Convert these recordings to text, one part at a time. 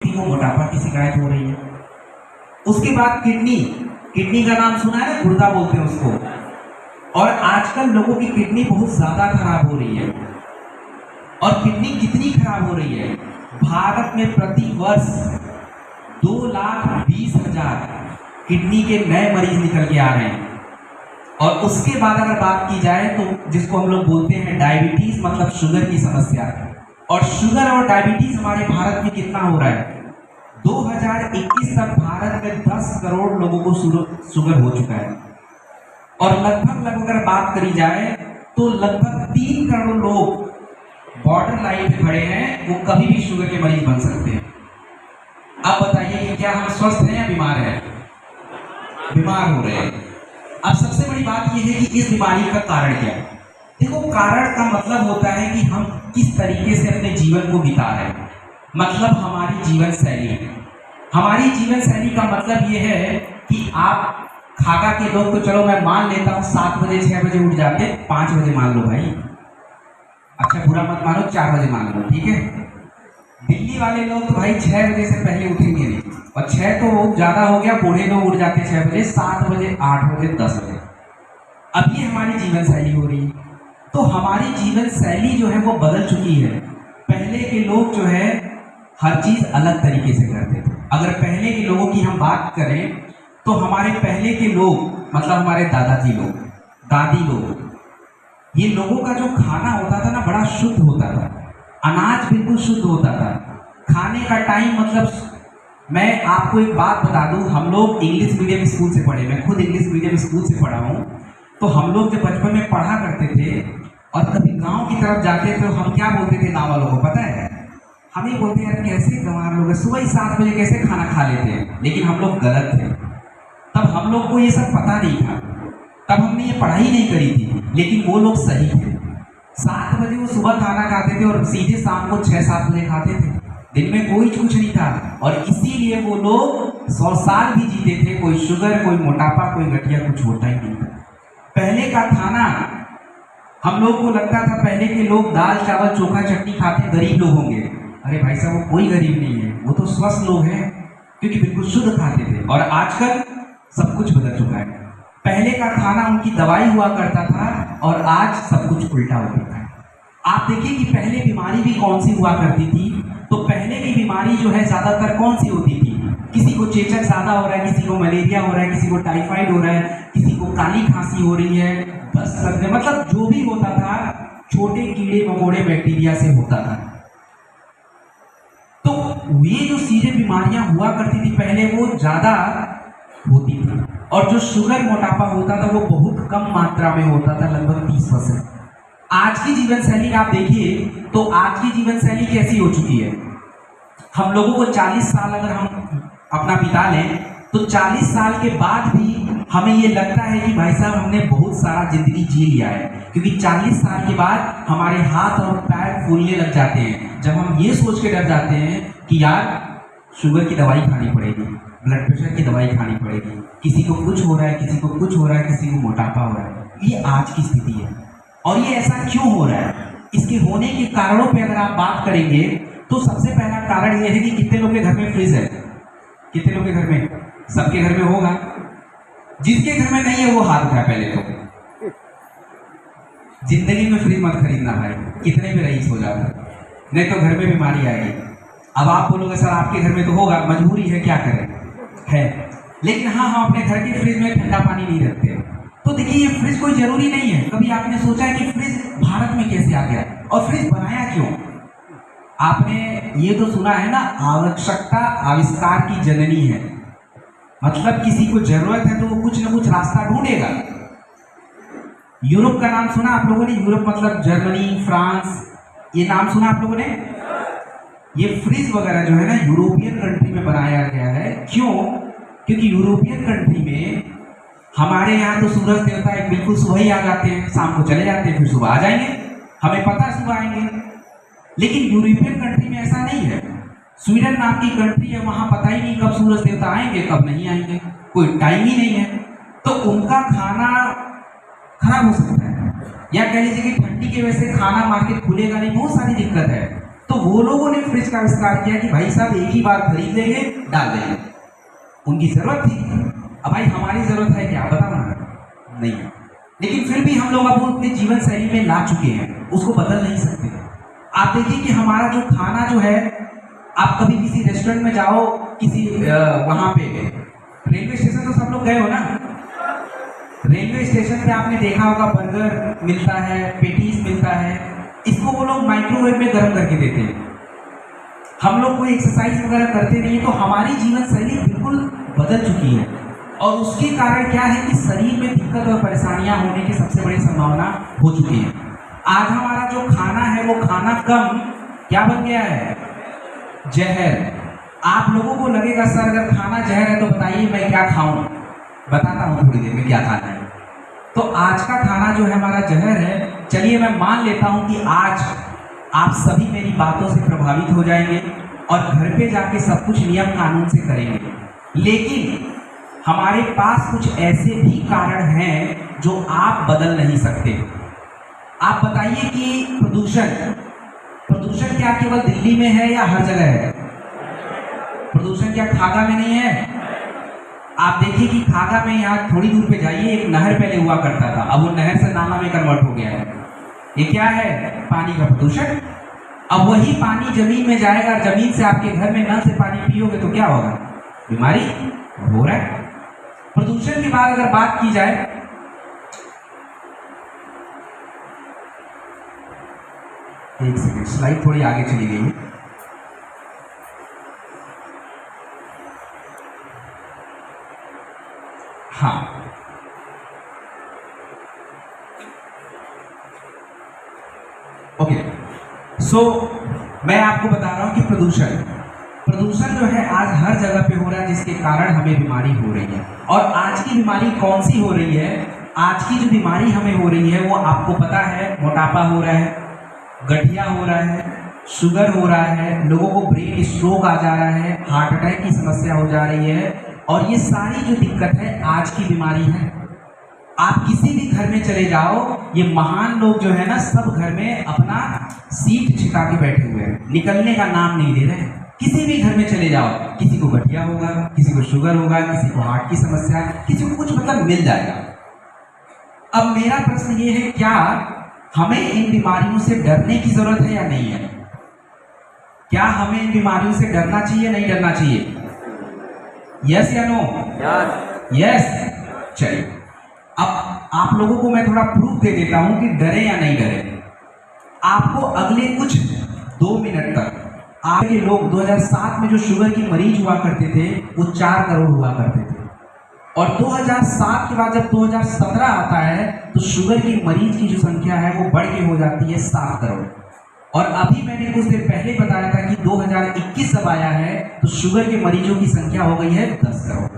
को मोटापा की शिकायत हो रही है। उसके बाद किडनी, किडनी का नाम सुना है ना, गुर्दा बोलते हैं उसको। और आजकल लोगों की किडनी बहुत ज्यादा खराब हो रही है। और किडनी कितनी खराब हो रही है, भारत में प्रति वर्ष 2,20,000 किडनी के नए मरीज निकल के आ रहे हैं। और उसके बाद अगर बात की जाए तो जिसको हम लोग बोलते हैं डायबिटीज, मतलब शुगर की समस्या। और शुगर और डायबिटीज हमारे भारत में कितना हो रहा है, 2021 तक भारत में 10 करोड़ लोगों को शुगर हो चुका है। और लगभग अगर बात करी जाए तो लगभग 3 करोड़ लोग बॉर्डर लाइन पे खड़े हैं, वो कभी भी शुगर के मरीज बन सकते हैं। अब बताइए कि क्या हम स्वस्थ हैं या बीमार हैं? बीमार हो रहे हैं। अब सबसे बड़ी बात यह है कि इस बीमारी का कारण क्या है। देखो, कारण का मतलब होता है कि हम किस तरीके से अपने जीवन को बिता रहे हैं, मतलब हमारी जीवन शैली। हमारी जीवन शैली का मतलब यह है कि आप खाका के लोग तो चलो मैं मान लेता हूँ 7 बजे 6 बजे उठ जाते, 5 बजे मान लो भाई, अच्छा बुरा मत मानो, 4 बजे मान लो, ठीक है। दिल्ली वाले लोग तो भाई 6 बजे से पहले उठेंगे नहीं, और 6 तो ज़्यादा हो गया, बूढ़े लोग उठ जाते 6 बजे, 7 बजे 8 बजे 10 बजे। अब ये हमारी जीवन शैली हो रही है। तो हमारी जीवन शैली जो है वो बदल चुकी है। पहले के लोग जो है हर चीज़ अलग तरीके से करते थे। अगर पहले के लोगों की हम बात करें तो हमारे पहले के लोग, मतलब हमारे दादाजी लोग, दादी लोग, ये लोगों का जो खाना होता था ना, बड़ा शुद्ध होता था। अनाज बिल्कुल शुद्ध होता था। खाने का टाइम, मतलब मैं आपको एक बात बता दूं, हम लोग इंग्लिश मीडियम स्कूल से पढ़े, मैं खुद इंग्लिश मीडियम स्कूल से पढ़ा हूँ। तो हम लोग जब बचपन में पढ़ा करते थे और कभी गांव की तरफ जाते थे तो हम क्या बोलते थे गाँव वालों को पता है? हम ये बोलते हैं यार कैसे गंवार लोग सुबह ही 7 बजे कैसे खाना खा लेते हैं। लेकिन हम लोग गलत थे। तब हम लोग को ये सब पता नहीं था, तब हमने ये पढ़ाई नहीं करी थी, लेकिन वो लोग सही थे। 7 बजे वो सुबह खाना खाते थे और सीधे शाम को 6-7 बजे खाते थे। दिन में कोई कुछ नहीं था, और इसीलिए वो लोग 100 साल भी जीते थे। कोई शुगर, कोई मोटापा, कोई गठिया कुछ होता ही नहीं था। पहले का खाना, हम लोग को लगता था पहले के लोग दाल चावल चोखा चटनी खाते गरीब लोग होंगे। अरे भाई साहब, वो कोई गरीब नहीं है, वो तो स्वस्थ लोग हैं, क्योंकि बिल्कुल शुद्ध खाते थे। और आजकल सब कुछ बदल चुका है। पहले का खाना उनकी दवाई हुआ करता था, और आज सब कुछ उल्टा हो गया है। आप देखिए कि पहले बीमारी भी कौन सी हुआ करती थी। तो पहले की बीमारी जो है ज्यादातर कौन सी होती थी? किसी को चेचक ज्यादा हो रहा है, किसी को मलेरिया हो रहा है, किसी को टाइफाइड हो रहा है, किसी को काली खांसी हो रही है, दस्त लगने, मतलब जो भी होता था छोटे कीड़े मकोड़े बैक्टीरिया से होता था। तो ये जो सीधे बीमारियां हुआ करती थी पहले, वो ज्यादा होती थी। और जो शुगर मोटापा होता था वो बहुत कम मात्रा में होता था, लगभग 30%। आज की जीवन शैली आप देखिए तो आज की जीवन शैली कैसी हो चुकी है। हम लोगों को 40 साल अगर हम अपना बिता लें तो 40 साल के बाद भी हमें ये लगता है कि भाई साहब हमने बहुत सारा जिंदगी जी लिया है, क्योंकि 40 साल के बाद हमारे हाथ और पैर फूलने लग जाते हैं, जब हम ये सोच के डर जाते हैं कि यार शुगर की दवाई खानी पड़ेगी, ब्लड प्रेशर की दवाई खानी पड़ेगी, किसी को कुछ हो रहा है, किसी को कुछ हो रहा है, किसी को मोटापा हो रहा है। ये आज की स्थिति है। और ये ऐसा क्यों हो रहा है? इसके होने के कारणों पे अगर आप बात करेंगे तो सबसे पहला कारण ये है कि कितने लोग के घर में फ्रिज है? कितने लोग के घर में? सबके घर में होगा। जिसके घर में नहीं है वो हाथ उठाए पहले तो। जिंदगी में फ्रिज मत खरीदना भाई, कितने भी रईस हो जाता, नहीं तो घर में बीमारी आएगी। अब आप बोलोगे सर आपके घर में तो होगा, मजबूरी है, क्या करें, है। लेकिन हाँ, हम अपने घर के फ्रिज में ठंडा पानी नहीं रखते। तो देखिए, ये फ्रिज कोई जरूरी नहीं है। कभी आपने सोचा है कि फ्रिज भारत में कैसे आ गया और फ्रिज बनाया क्यों? आपने ये तो सुना है ना, आवश्यकता आविष्कार की जननी है। मतलब किसी को जरूरत है तो वो कुछ ना कुछ रास्ता ढूंढेगा। यूरोप का नाम सुना आप लोगों ने? यूरोप मतलब जर्मनी, फ्रांस, ये नाम सुना आप लोगों ने? ये फ्रिज वगैरह जो है ना यूरोपियन कंट्री में बनाया गया है। क्यों? क्योंकि यूरोपियन कंट्री में, हमारे यहाँ तो सूरज देवता एक बिल्कुल सुबह ही आ जाते हैं, शाम को चले जाते हैं, फिर सुबह आ जाएंगे, हमें पता है सुबह आएंगे। लेकिन यूरोपियन कंट्री में ऐसा नहीं है। स्वीडन नाम की कंट्री है, वहां पता ही नहीं कब सूरज देवता आएंगे कब नहीं आएंगे, कोई टाइम ही नहीं है। तो उनका खाना खराब हो सकता है, या कह लीजिए कि ठंडी की वजह से खाना मार्केट खुलेगा नहीं, बहुत सारी दिक्कत है। तो वो लोगों ने फ्रिज का आविष्कार किया कि भाई साहब एक ही बार खरीद लेंगे, डाल देंगे। उनकी जरूरत थी, अब भाई हमारी जरूरत है क्या, बताओ ना, नहीं। लेकिन फिर भी हम लोग अब अपने जीवन शैली में ला चुके हैं, उसको बदल नहीं सकते। आप देखिए कि हमारा जो खाना जो है, आप कभी किसी रेस्टोरेंट में जाओ, किसी वहां पे रेलवे स्टेशन तो सब लोग गए हो ना, रेलवे स्टेशन पे आपने देखा होगा बर्गर मिलता है, पेटीज मिलता है, इसको वो लोग माइक्रोवेव में गर्म करके देते हैं। हम लोग कोई एक्सरसाइज वगैरह करते नहीं है, तो हमारी जीवन शैली बिल्कुल बदल चुकी है। और उसके कारण क्या है कि शरीर में दिक्कत और परेशानियां होने की सबसे बड़ी संभावना हो चुकी है। आज हमारा जो खाना है वो खाना कम क्या बन गया है, जहर। आप लोगों को लगेगा सर अगर खाना जहर है तो बताइए मैं क्या खाऊं, बताता हूं थोड़ी देर में क्या खाना है। तो आज का खाना जो है हमारा जहर है। चलिए मैं मान लेता हूं कि आज आप सभी मेरी बातों से प्रभावित हो जाएंगे और घर पे जाके सब कुछ नियम कानून से करेंगे, लेकिन हमारे पास कुछ ऐसे भी कारण हैं जो आप बदल नहीं सकते। आप बताइए कि प्रदूषण क्या केवल दिल्ली में है या हर जगह है? प्रदूषण क्या खागा में नहीं है? आप देखिए कि खागा में यहाँ थोड़ी दूर पे जाइए, एक नहर पहले हुआ करता था, अब वो नहर से नाला में कन्वर्ट हो गया है। ये क्या है? पानी का प्रदूषण। अब वही पानी जमीन में जाएगा, जमीन से आपके घर में नल से पानी पियोगे तो क्या होगा? बीमारी हो रहा है। प्रदूषण की बात अगर बात की जाए, एक सेकंड, स्लाइड थोड़ी आगे चली गई है। हाँ, ओके। सो मैं आपको बता रहा हूं कि प्रदूषण जो है आज हर जगह पे हो रहा है, जिसके कारण हमें बीमारी हो रही है। और आज की बीमारी कौन सी हो रही है? आज की जो बीमारी हमें हो रही है वो आपको पता है, मोटापा हो रहा है, गठिया हो रहा है, शुगर हो रहा है, लोगों को ब्रेन स्ट्रोक आ जा रहा है, हार्ट अटैक की समस्या हो जा रही है। और ये सारी जो दिक्कत है आज की बीमारी है। आप किसी भी घर में चले जाओ, ये महान लोग जो है ना, सब घर में अपना सीट छिपा के बैठे हुए हैं, निकलने का नाम नहीं ले रहे हैं। किसी भी घर में चले जाओ, किसी को गठिया होगा, किसी को शुगर होगा, किसी को हार्ट की समस्या, किसी को कुछ मतलब मिल जाएगा। अब मेरा प्रश्न ये है, क्या हमें इन बीमारियों से डरने की जरूरत है या नहीं है? क्या हमें इन बीमारियों से डरना चाहिए, नहीं डरना चाहिए? यस या नो? यस। चलिए, अब आप लोगों को मैं थोड़ा प्रूफ दे देता हूं कि डरे या नहीं डरे। आपको अगले कुछ 2 मिनट तक आपके लोग 2007 में जो शुगर की मरीज हुआ करते थे वो 4 करोड़ हुआ करते थे, और 2007 के बाद जब 2017 आता है तो शुगर की मरीज की जो संख्या है वो बढ़ के हो जाती है 7 करोड़। और अभी मैंने कुछ देर पहले बताया था कि 2021 जब आया है तो शुगर के मरीजों की संख्या हो गई है 10 करोड़।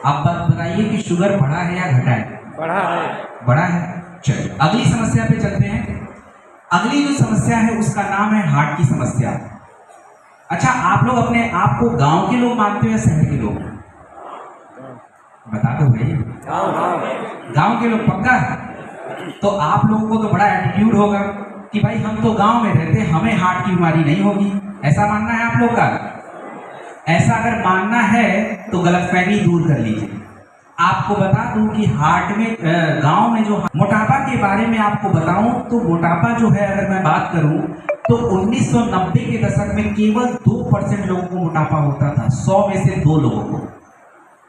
आप बताइए कि शुगर बढ़ा है या घटा है? बढ़ा है। चलिए अगली समस्या पे चलते हैं। अगली जो समस्या है उसका नाम है हार्ट की समस्या। अच्छा, आप लोग अपने आप को गांव के लोग मानते हो या शहर के लोग? बता दो भाई। गांव के लोग पक्का? तो आप लोगों को तो बड़ा एटीट्यूड होगा कि भाई हम तो गांव में रहते, हमें हार्ट की बीमारी नहीं होगी। ऐसा मानना है आप लोग का? ऐसा अगर मानना है तो गलतफहमी दूर कर लीजिए। आपको बता दूं कि हार्ट में गांव में जो मोटापा के बारे में आपको बताऊं तो मोटापा जो है, अगर मैं बात करूं तो 1990 के दशक में केवल 2% लोगों को मोटापा होता था, 100 में से 2 लोगों को।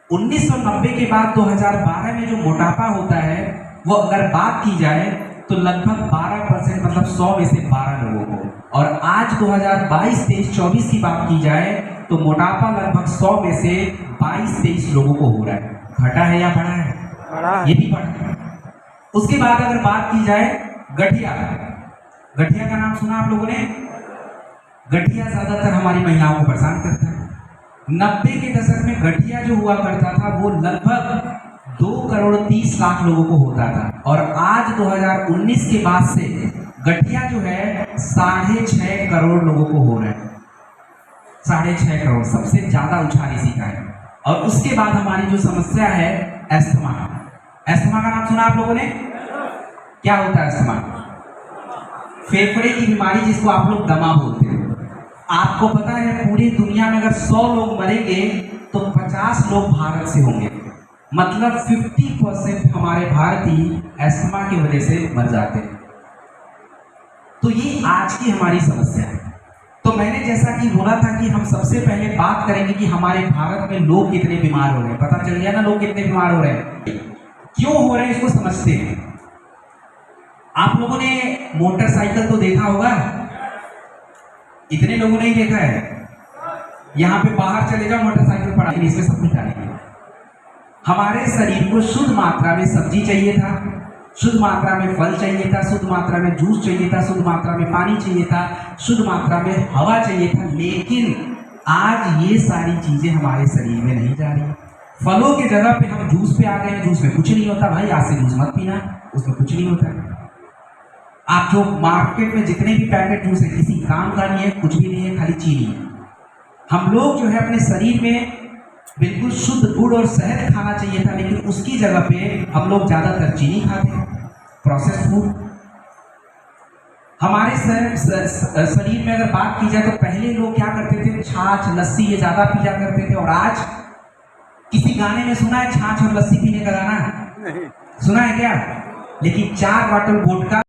1990 के बाद 2012 में जो मोटापा होता है वो अगर बात की जाए तो लगभग 12%, मतलब 100 में से 12 लोगों को। और आज 2022, 23, 24 की बात की जाए तो मोटापा लगभग 100 में से 22, 23 लोगों को हो रहा है। घटा है या बढ़ा है? बढ़ा। ये भी बढ़ा है। उसके बाद अगर बात की जाए गठिया का नाम सुना आप लोगों ने? गठिया ज्यादातर हमारी महिलाओं को परेशान करता है। 90 के दशक में गठिया जो हुआ करता था वो लगभग 2 करोड़ 30 लाख लोगों को होता था, और आज 2019 के बाद से गठिया जो है 6.5 करोड़ लोगों को हो रहा है। 6.5 करोड़, सबसे ज्यादा उछाल इसी का है। और उसके बाद हमारी जो समस्या है अस्थमा का नाम सुना आप लोगों ने? क्या होता है अस्थमा? फेफड़े की बीमारी, जिसको आप लोग दमा बोलते हैं। आपको पता है पूरी दुनिया में अगर 100 लोग मरेंगे तो 50 लोग भारत से होंगे, मतलब 50% हमारे भारतीय अस्थमा की वजह से मर जाते हैं। तो ये आज की हमारी समस्या है। तो मैंने जैसा कि बोला था कि हम सबसे पहले बात करेंगे कि हमारे भारत में लोग कितने बीमार हो रहे हैं। पता चल गया ना लोग कितने बीमार हो रहे हैं, क्यों हो रहे हैं इसको समझते हैं। आप लोगों ने मोटरसाइकिल तो देखा होगा, इतने लोगों ने ही देखा है। यहां पे बाहर चले जाओ मोटरसाइकिल पड़ा, इसमें सब कुछ डालेंगे। हमारे शरीर को शुद्ध मात्रा में सब्जी चाहिए था, शुद्ध मात्रा में फल चाहिए था, शुद्ध मात्रा में जूस चाहिए था, शुद्ध मात्रा में पानी चाहिए था, शुद्ध मात्रा में हवा चाहिए था। लेकिन आज ये सारी चीजें हमारे शरीर में नहीं जा रही। फलों की जगह पे हम जूस पे आ गए हैं, जूस में कुछ नहीं होता भाई, आज से जूस मत पीना, उसमें कुछ नहीं होता। आप जो मार्केट में जितने भी पैकेट जूस है किसी काम का नहीं है, कुछ भी नहीं है, खाली चीनी है। हम लोग जो है अपने शरीर में बिल्कुल शुद्ध गुड़ और शहद खाना चाहिए था, लेकिन उसकी जगह पे हम लोग ज्यादातर चीनी खाते हैं, प्रोसेस्ड फूड। हमारे शरीर में अगर बात की जाए तो पहले लोग क्या करते थे, छाछ लस्सी ये ज्यादा पिया करते थे। और आज किसी गाने में सुना है छाछ और लस्सी पीने का गाना? सुना है क्या? लेकिन 4 बॉटल वोडका